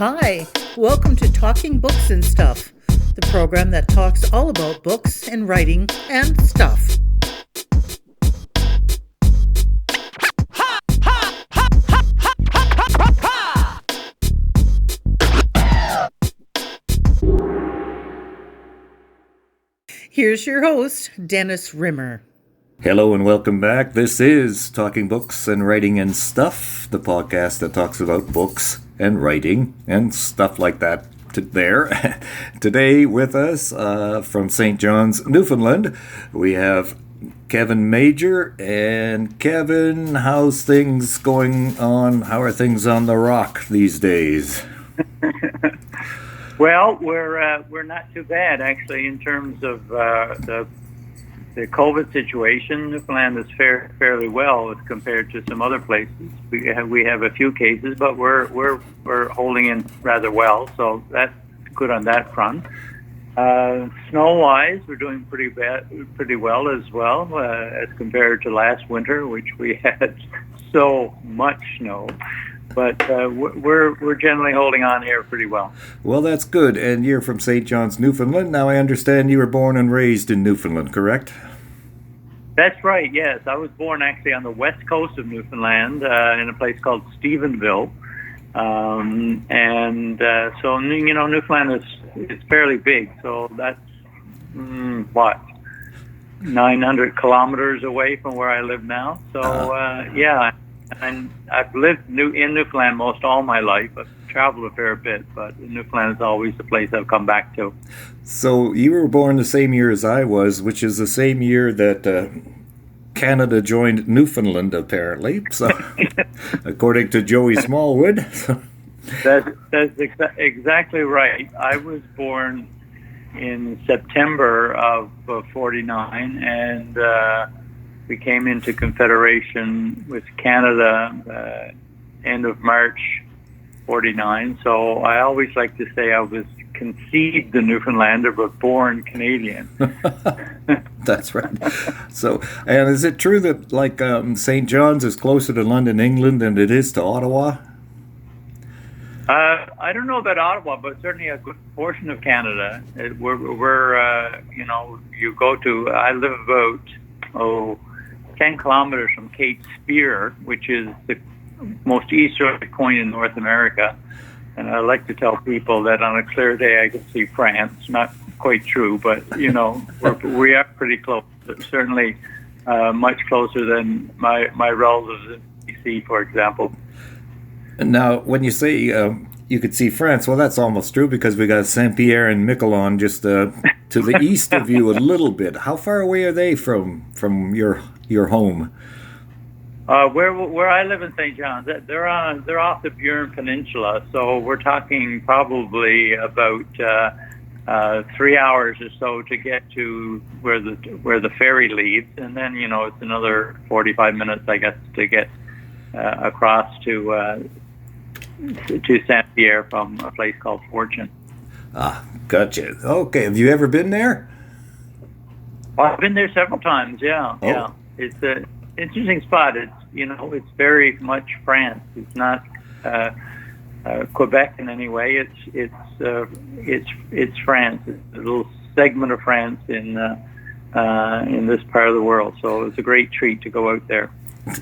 Hi, welcome to Talking Books and Stuff, the program that talks all about books and writing and stuff. Here's your host, Dennis Rimmer. Hello and welcome back. This is Talking Books and Writing and Stuff, the podcast that talks about books and writing and stuff like that there. Today with us from St. John's, Newfoundland, we have Kevin Major. And Kevin, how's things going on? How are things on the rock these days? Well, we're not too bad actually in terms of the COVID situation. Newfoundland is fairly well as compared to some other places. We have a few cases, but we're holding in rather well, so that's good on that front. Snow-wise, we're doing pretty well as compared to last winter, which we had so much snow. But we're generally holding on here pretty well. Well, that's good. And you're from St. John's, Newfoundland. Now, I understand you were born and raised in Newfoundland, correct? That's right, yes. I was born actually on the west coast of Newfoundland in a place called Stephenville. So, Newfoundland is fairly big. So that's, 900 kilometers away from where I live now. So, yeah. And I've lived in Newfoundland most all my life. I've traveled a fair bit, but Newfoundland is always the place I've come back to. So you were born the same year as I was, which is the same year that Canada joined Newfoundland, apparently. So, according to Joey Smallwood. That's exactly right. I was born in September of 49, and we came into Confederation with Canada end of March 49. So I always like to say I was conceived a Newfoundlander but born Canadian. That's right. So, and is it true that St. John's is closer to London, England than it is to Ottawa? I don't know about Ottawa, but certainly a good portion of Canada. You go to, I live about 10 kilometers from Cape Spear, which is the most easterly point in North America. And I like to tell people that on a clear day I can see France. Not quite true, but, we are pretty close. Certainly much closer than my relatives in BC, for example. Now, when you say you could see France, well, that's almost true because we got Saint-Pierre and Miquelon just to the east of you a little bit. How far away are they from your home? Where I live in St. John's, they're off the Burin Peninsula, so we're talking probably about 3 hours or so to get to where the ferry leaves, and then it's another 45 minutes, I guess, to get across to Saint-Pierre from a place called Fortune. Ah, gotcha. Okay, have you ever been there? Well, I've been there several times. Yeah, oh. Yeah. It's an interesting spot. It's very much France. It's not Quebec in any way. It's France. It's a little segment of France in this part of the world. So it's a great treat to go out there.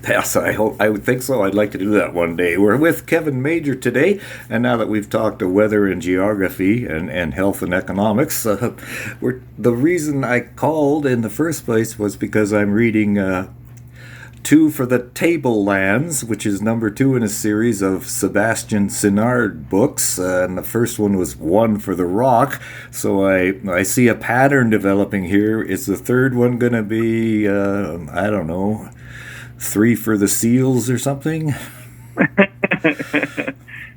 Yes, I would think so. I'd like to do that one day. We're with Kevin Major today, and now that we've talked to weather and geography and health and economics, the reason I called in the first place was because I'm reading Two for the Tablelands, which is number 2 in a series of Sebastian Sinard books, and the first one was One for the Rock. So I see a pattern developing here. Is the third one going to be, I don't know, 3 for the Seals or something?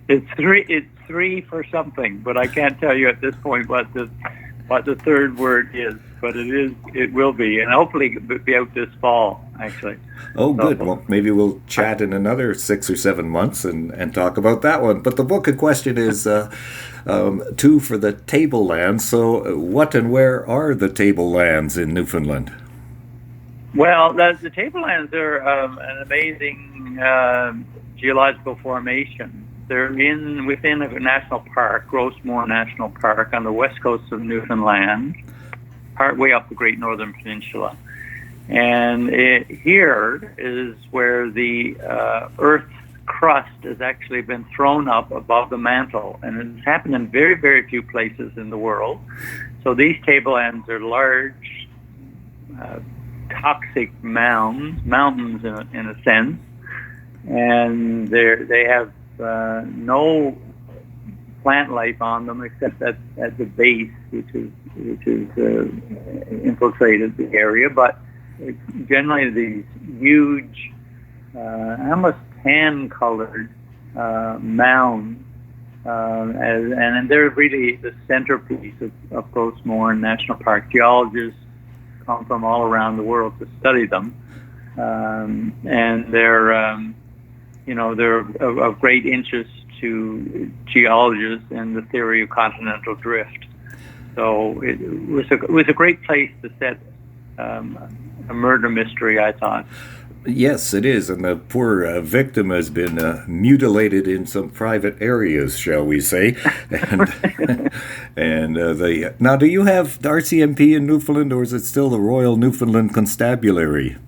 It's three for something, but I can't tell you at this point what the third word is. But it will be, and hopefully be out this fall, actually. Oh, good. Well, maybe we'll chat in another 6 or 7 months and talk about that one. But the book in question is Two for the Tablelands. So what and where are the Tablelands in Newfoundland? Well, the Tablelands are an amazing geological formation. They're within a national park, Grossmoor National Park, on the west coast of Newfoundland, partway up the Great Northern Peninsula. And here is where the Earth's crust has actually been thrown up above the mantle, and it's happened in very, very few places in the world. So these tablelands are large, toxic mountains in a sense, and they have no plant life on them except at the base, which is infiltrated the area. But generally, these huge, almost tan-colored mounds, and they're really the centerpiece of Grossmoor National Park. Geologists come from all around the world to study them, and they're they're of great interest to geologists and the theory of continental drift. So it was a great place to set a murder mystery, I thought. Yes, it is, and the poor victim has been mutilated in some private areas, shall we say? And now, do you have the RCMP in Newfoundland, or is it still the Royal Newfoundland Constabulary?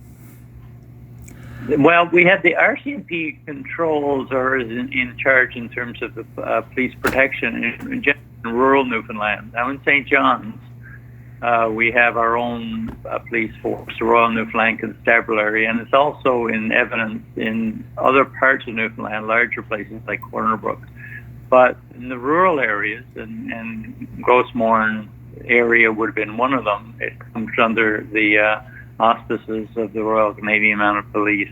Well, we have the RCMP controls or is in charge in terms of the police protection in rural Newfoundland. Now, in St. John's, we have our own police force, the Royal Newfoundland Constabulary, and it's also in evidence in other parts of Newfoundland, larger places like Corner Brook. But in the rural areas, and Grossmoor area would have been one of them, it comes under the auspices of the Royal Canadian Mounted Police.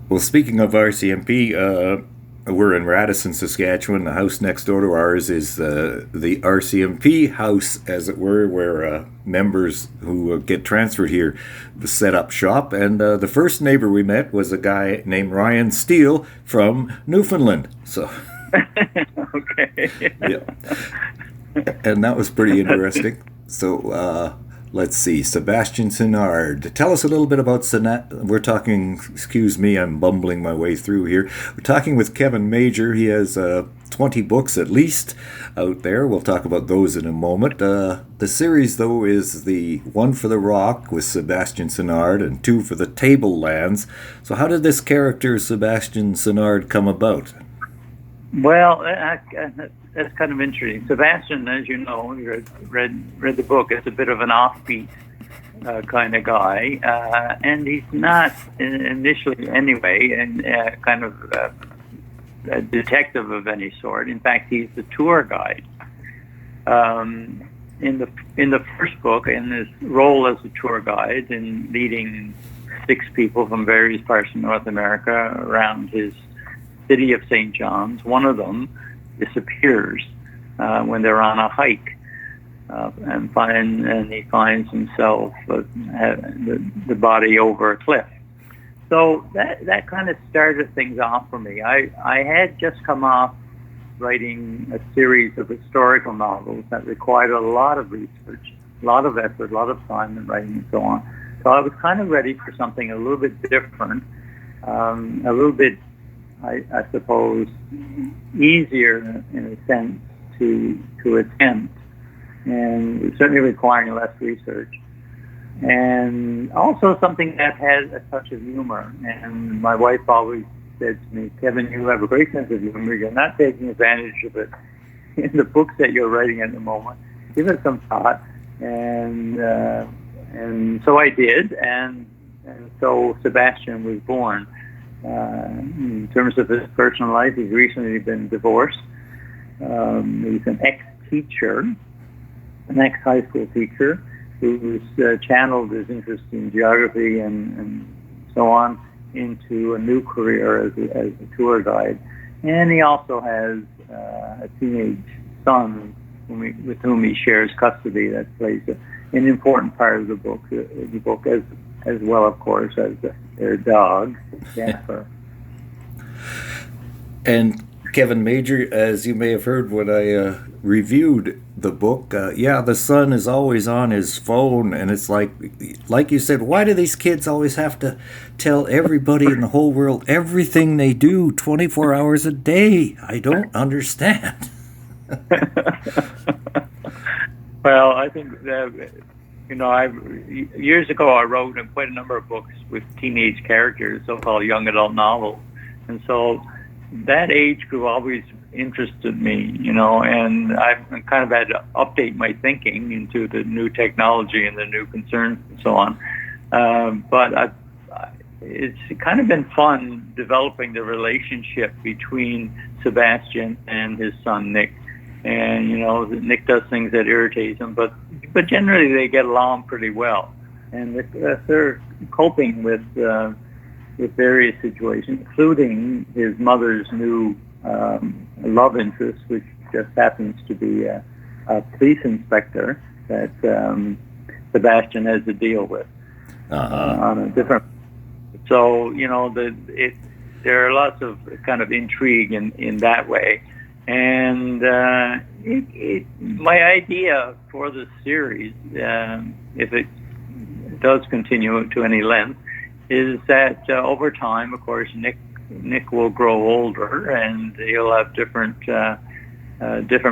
Well, speaking of RCMP, we're in Radisson, Saskatchewan. The house next door to ours is the RCMP house, as it were, where members who get transferred here set up shop. And the first neighbor we met was a guy named Ryan Steele from Newfoundland. So, okay. Yeah, and that was pretty interesting. So, let's see, Sebastian Sinard. Tell us a little bit about we're talking, excuse me, I'm bumbling my way through here. We're talking with Kevin Major. He has 20 books at least out there. We'll talk about those in a moment. The series, though, is the one for the Rock with Sebastian Sinard and two for the Tablelands. So how did this character, Sebastian Sinard, come about? Well, that's kind of interesting. Sebastian, as you know, you read the book, is a bit of an offbeat kind of guy, and he's not initially anyway, and kind of a detective of any sort. In fact, he's the tour guide. In the first book, in his role as a tour guide in leading 6 people from various parts of North America around his city of St. John's, one of them disappears when they're on a hike, and he finds himself the body over a cliff. So that kind of started things off for me. I had just come off writing a series of historical novels that required a lot of research, a lot of effort, a lot of time in writing and so on. So I was kind of ready for something a little bit different, a little bit, I suppose, easier in a sense to attempt, and certainly requiring less research, and also something that has a touch of humor. And my wife always said to me, "Kevin, you have a great sense of humor. You're not taking advantage of it in the books that you're writing at the moment. Give it some thought." And so I did, and so Sebastian was born. In terms of his personal life, he's recently been divorced. He's an ex-teacher, an ex-high school teacher, who's channeled his interest in geography and so on into a new career as a tour guide. And he also has a teenage son with whom he shares custody. That plays an important part of the book as well, of course, as their dog, Jennifer. And Kevin Major, as you may have heard when I reviewed the book, the son is always on his phone, and it's like you said, why do these kids always have to tell everybody in the whole world everything they do 24 hours a day? I don't understand. Well, I think that, years ago I wrote quite a number of books with teenage characters, so-called young adult novels, and so that age group always interested me, and I've kind of had to update my thinking into the new technology and the new concerns and so on. But it's kind of been fun developing the relationship between Sebastian and his son Nick. And Nick does things that irritate him, but generally they get along pretty well, and they're coping with various situations, including his mother's new love interest, which just happens to be a police inspector that Sebastian has to deal with on a different. So there are lots of kind of intrigue in that way. And my idea for the series, if it does continue to any length, is that over time, of course, Nick will grow older and he'll have different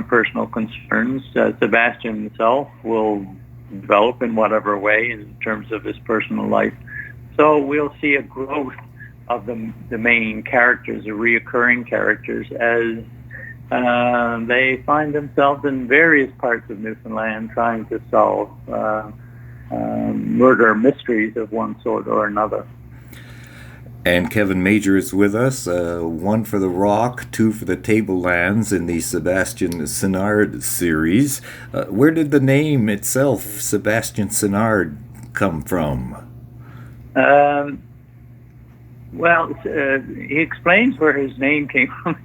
personal concerns. Sebastian himself will develop in whatever way in terms of his personal life. So we'll see a growth of the main characters, the reoccurring characters, as they find themselves in various parts of Newfoundland trying to solve murder mysteries of one sort or another. And Kevin Major is with us, 1 for the Rock, 2 for the Tablelands in the Sebastian Sinard series. Where did the name itself, Sebastian Sinard, come from? Well, he explains where his name came from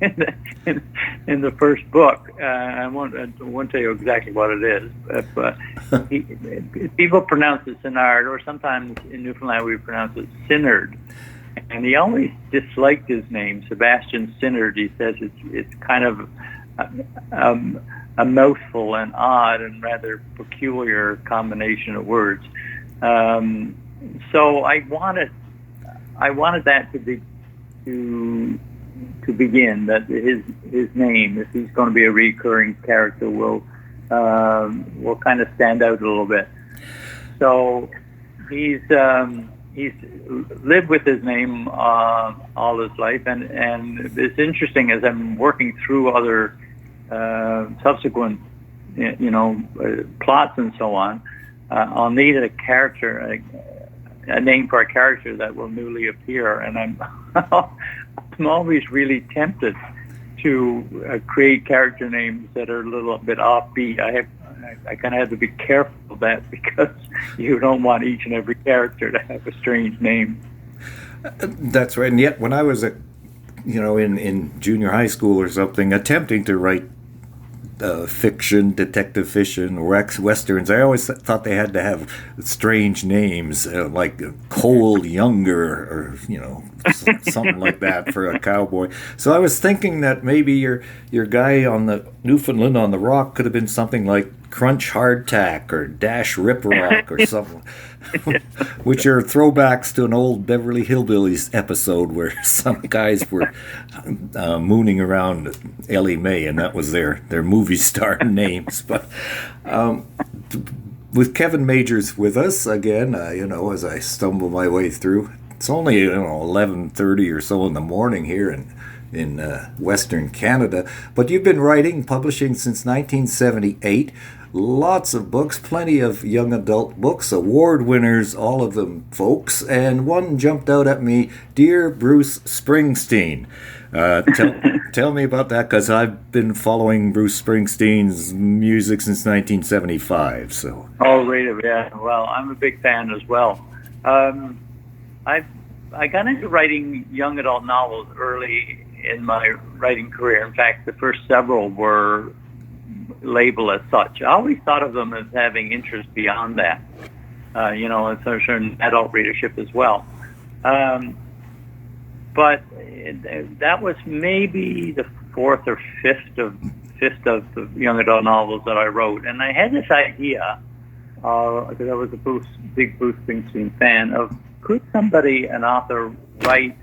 in the first book. I won't tell you exactly what it is, but people pronounce it Sinard, or sometimes in Newfoundland we pronounce it Sinard. And he always disliked his name, Sebastian Sinard. He says it's kind of a mouthful and odd and rather peculiar combination of words. So I wanted that to begin, that his name, if he's going to be a recurring character, will kind of stand out a little bit. So he's lived with his name all his life, and it's interesting as I'm working through other subsequent plots and so on. I'll need a name for a character that will newly appear, and I'm always really tempted to create character names that are a little bit offbeat. I kind of have to be careful of that, because you don't want each and every character to have a strange name. That's right. And yet, when I was in junior high school or something, attempting to write fiction, detective fiction, westerns, I always thought they had to have strange names, like Cole Younger, or something like that for a cowboy. So I was thinking that maybe your guy on the Newfoundland on the Rock could have been something like Crunch Hardtack or Dash Riprock or something, which are throwbacks to an old Beverly Hillbillies episode where some guys were mooning around Ellie Mae, and that was their movie star names. But with Kevin Majors with us again, as I stumble my way through, it's only 11:30 or so in the morning here in Western Canada, but you've been publishing since 1978. Lots of books, plenty of young adult books, award winners, all of them, folks. And one jumped out at me, Dear Bruce Springsteen. Tell me about that, because I've been following Bruce Springsteen's music since 1975. So. Oh, really? Yeah. Well, I'm a big fan as well. I got into writing young adult novels early in my writing career. In fact, the first several were labeled as such. I always thought of them as having interest beyond that, a certain adult readership as well. But that was maybe the fourth or fifth of the young adult novels that I wrote, and I had this idea because I was a big Bruce Springsteen fan of could an author write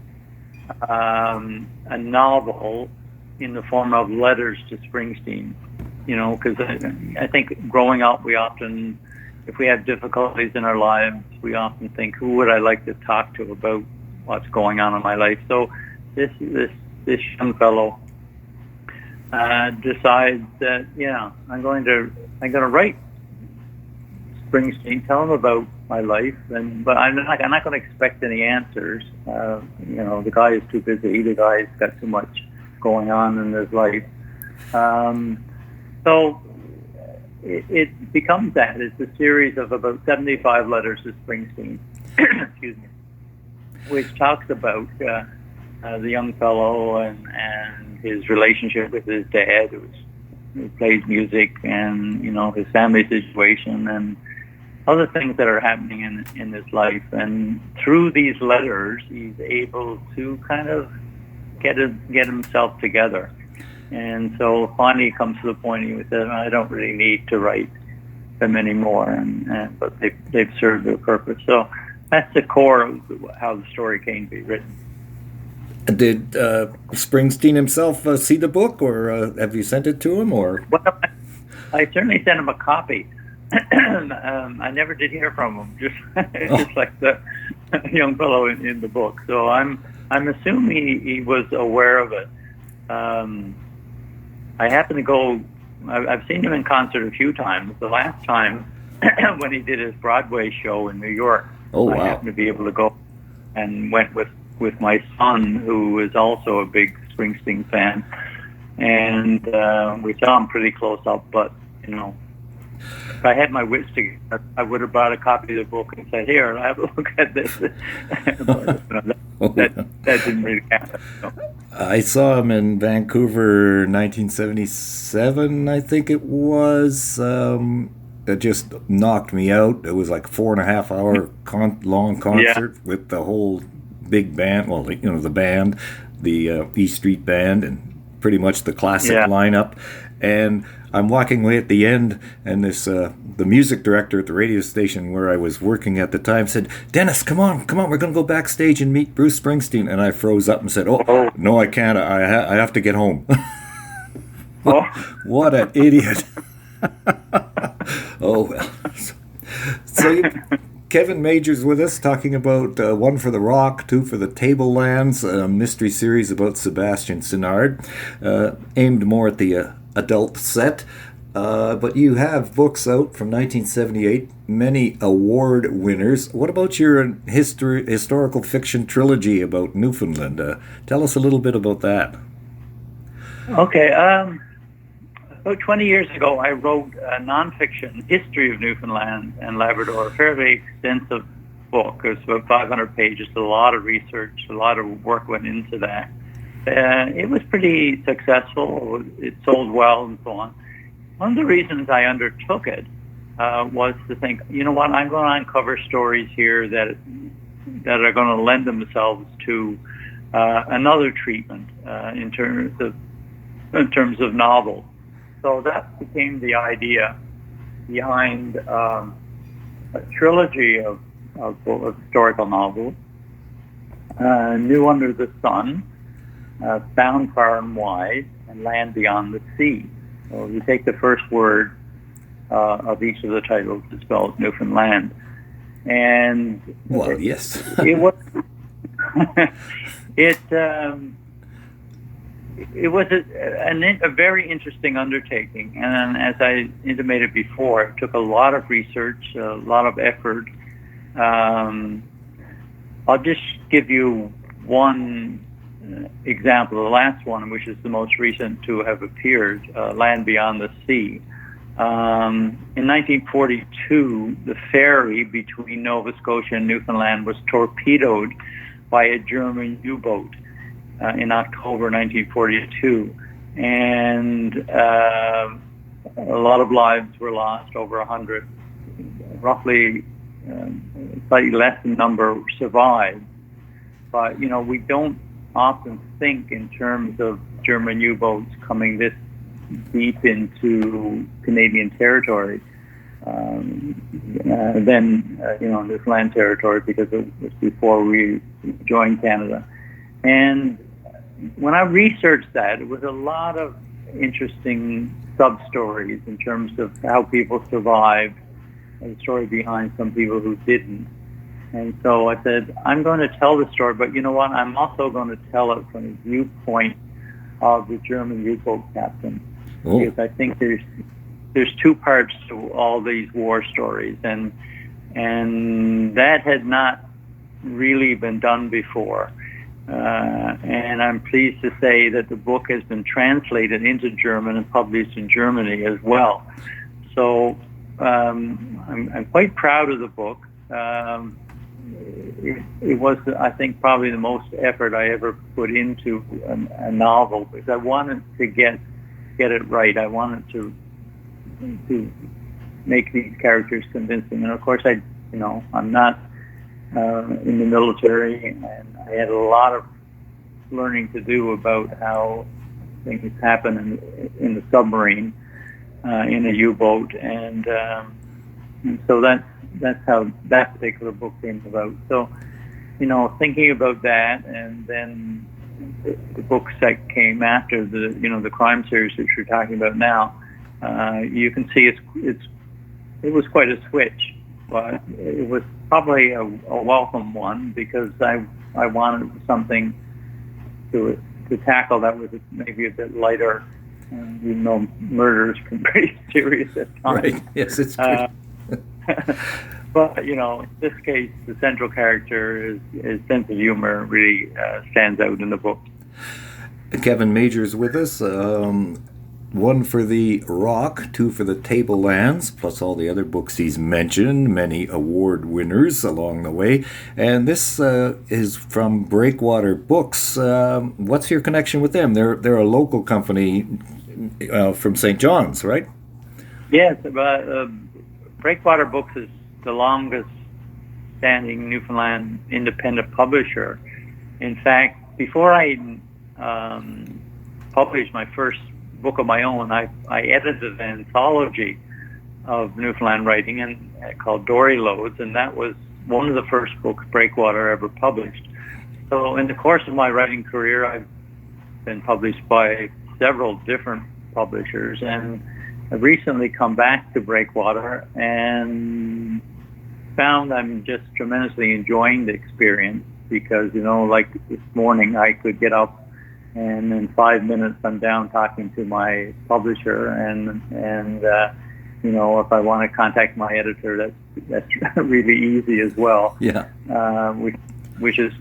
a novel in the form of letters to Springsteen, because I think growing up we often, if we have difficulties in our lives, we often think, who would I like to talk to about what's going on in my life? So this young fellow decides that I'm going to write Springsteen, tell him about my life, but I'm not going to expect any answers. The guy is too busy. The guy's got too much going on in his life. So it becomes that. It's a series of about 75 letters to Springsteen, excuse me, which talks about the young fellow and his relationship with his dad, who plays music, and his family situation and other things that are happening in his life. And through these letters, he's able to kind of get himself together. And so finally, he comes to the point he says, "I don't really need to write them anymore," but they've served their purpose. So that's the core of how the story came to be written. Did Springsteen himself see the book, or have you sent it to him? Or well, I certainly sent him a copy. I never did hear from him, just like the young fellow in the book. So I'm assuming he was aware of it. I happen to go. I've seen him in concert a few times. The last time when he did his Broadway show in New York, I happened to be able to go and went with my son, who is also a big Springsteen fan, and we saw him pretty close up. But if I had my wits together, I would have brought a copy of the book and said, "Here, have a look at this." that didn't really happen. So. I saw him in Vancouver, 1977, I think it was. It just knocked me out. It was like 4.5 hour long concert with the whole big band. Well, the band, the E Street Band, and pretty much the classic lineup. And I'm walking away at the end, and this the music director at the radio station where I was working at the time said, "Dennis, come on, we're going to go backstage and meet Bruce Springsteen." And I froze up and said, "Oh, no, I can't. I have to get home." What an idiot. Oh, well. So Kevin Major's with us talking about One for the Rock, Two for the Tablelands, a mystery series about Sebastian Sinard, aimed more at the adult set. But you have books out from 1978, many award winners. What about your historical fiction trilogy about Newfoundland? Tell us a little bit about that. Okay. About 20 years ago, I wrote a nonfiction history of Newfoundland and Labrador, a fairly extensive book. It was about 500 pages, a lot of research, a lot of work went into that. It was pretty successful. It sold well and so on. One of the reasons I undertook it was to think, you know what, I'm going to uncover stories here that are going to lend themselves to another treatment in terms of novels. So that became the idea behind a trilogy of historical novels: New Under the Sun, Found Far and Wide, and Land Beyond the Sea. So you take the first word of each of the titles, it spells Newfoundland. And well, yes, it was it was a very interesting undertaking, and as I intimated before, it took a lot of research, a lot of effort. I'll just give you one example, the last one, which is the most recent to have appeared, Land Beyond the Sea. In 1942, the ferry between Nova Scotia and Newfoundland was torpedoed by a German U-boat in October 1942, and a lot of lives were lost, over 100. Roughly, slightly less than number survived. But we don't often think in terms of German U-boats coming this deep into Canadian territory. Newfoundland territory, because it was before we joined Canada. And when I researched that, it was a lot of interesting sub-stories in terms of how people survived, and the story behind some people who didn't. And so I said, I'm going to tell the story, but you know what? I'm also going to tell it from the viewpoint of the German U-boat captain. Oh. Because I think there's two parts to all these war stories, and that had not really been done before. And I'm pleased to say that the book has been translated into German and published in Germany as well. So I'm quite proud of the book. It was, I think, probably the most effort I ever put into a novel, because I wanted to get it right. I wanted to make these characters convincing. And of course, I'm not in the military, and I had a lot of learning to do about how things happen in the submarine, in a U-boat, and so that's how that particular book came about. So, thinking about that, and then the books that came after the crime series which we're talking about now, you can see it was quite a switch, but it was probably a welcome one, because I wanted something to tackle that was maybe a bit lighter. Murders can be pretty serious at times. Right. Yes, it's pretty. But in this case, the central character, his sense of humor really stands out in the book. Kevin Major's with us. 1 for The Rock, 2 for The Tablelands, plus all the other books he's mentioned, many award winners along the way. And this is from Breakwater Books. What's your connection with them? They're a local company from St. John's, right? Yes, but Breakwater Books is the longest standing Newfoundland independent publisher. In fact, before I published my first book of my own, I edited an anthology of Newfoundland writing called Dory Loads, and that was one of the first books Breakwater ever published. So in the course of my writing career, I've been published by several different publishers, and I've recently come back to Breakwater and found I'm just tremendously enjoying the experience, because like this morning, I could get up and in 5 minutes I'm down talking to my publisher, and if I want to contact my editor, that's really easy as well. Yeah. Which is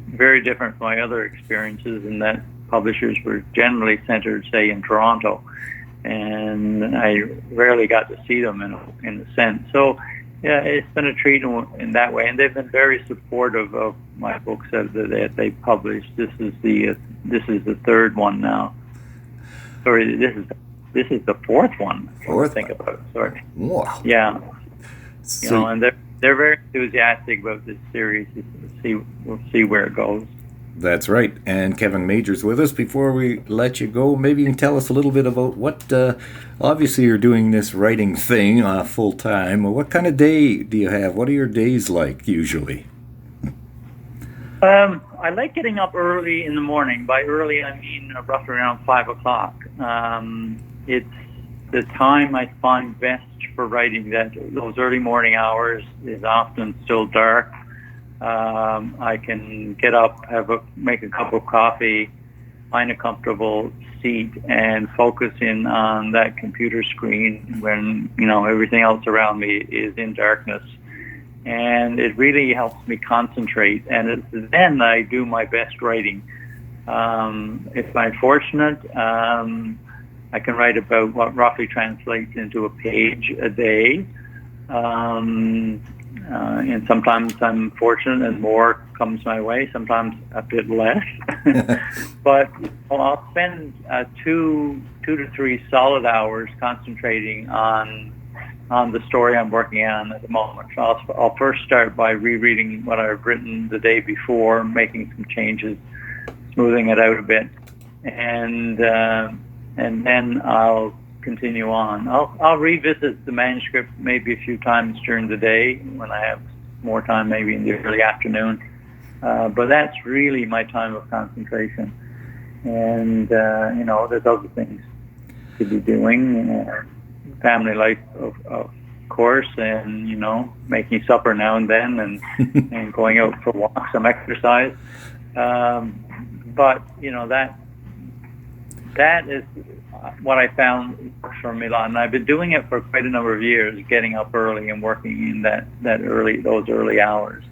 very different from my other experiences, in that publishers were generally centered, say, in Toronto, and I rarely got to see them in a sense. So yeah, it's been a treat in that way, and they've been very supportive of my books that they published. This is the third one now. Sorry, this is the fourth one. Fourth. Think about it. Sorry. Wow. Yeah. So, And they're very enthusiastic about this series. We'll see where it goes. That's right. And Kevin Major's with us. Before we let you go, maybe you can tell us a little bit about what, obviously you're doing this writing thing full time. What kind of day do you have? What are your days like usually? I like getting up early in the morning. By early, I mean roughly around 5 o'clock. It's the time I find best for writing. That those early morning hours is often still dark. I can get up, make a cup of coffee, find a comfortable seat, and focus in on that computer screen when everything else around me is in darkness. And it really helps me concentrate, and it's then I do my best writing. If I'm fortunate, I can write about what roughly translates into a page a day. And sometimes I'm fortunate and more comes my way, sometimes a bit less. But I'll spend 2 to 3 solid hours concentrating on the story I'm working on at the moment. So I'll first start by rereading what I've written the day before, making some changes, smoothing it out a bit. and then I'll continue on. I'll revisit the manuscript maybe a few times during the day when I have more time, maybe in the early afternoon. But that's really my time of concentration. And there's other things to be doing, family life of course, and making supper now and then, and going out for walks, some exercise. But that is what I found for me, and I've been doing it for quite a number of years, getting up early and working in those early hours.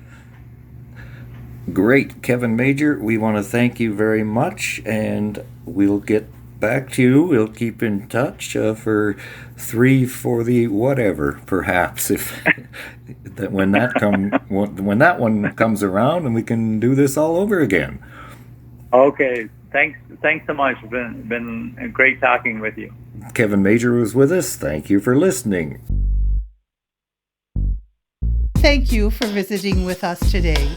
Great, Kevin Major. We want to thank you very much, and we'll get back to you. We'll keep in touch for 3 for the whatever, perhaps, if when that one comes around, and we can do this all over again. Okay. Thanks so much. It's been great talking with you. Kevin Major was with us. Thank you for listening. Thank you for visiting with us today.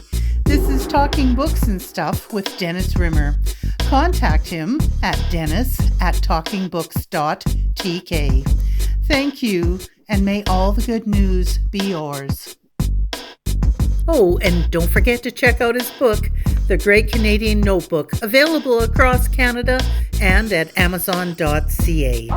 This is Talking Books and Stuff with Dennis Rimmer. Contact him at dennis@talkingbooks.tk. Thank you, and may all the good news be yours. Oh, and don't forget to check out his book, The Great Canadian Notebook, available across Canada and at amazon.ca.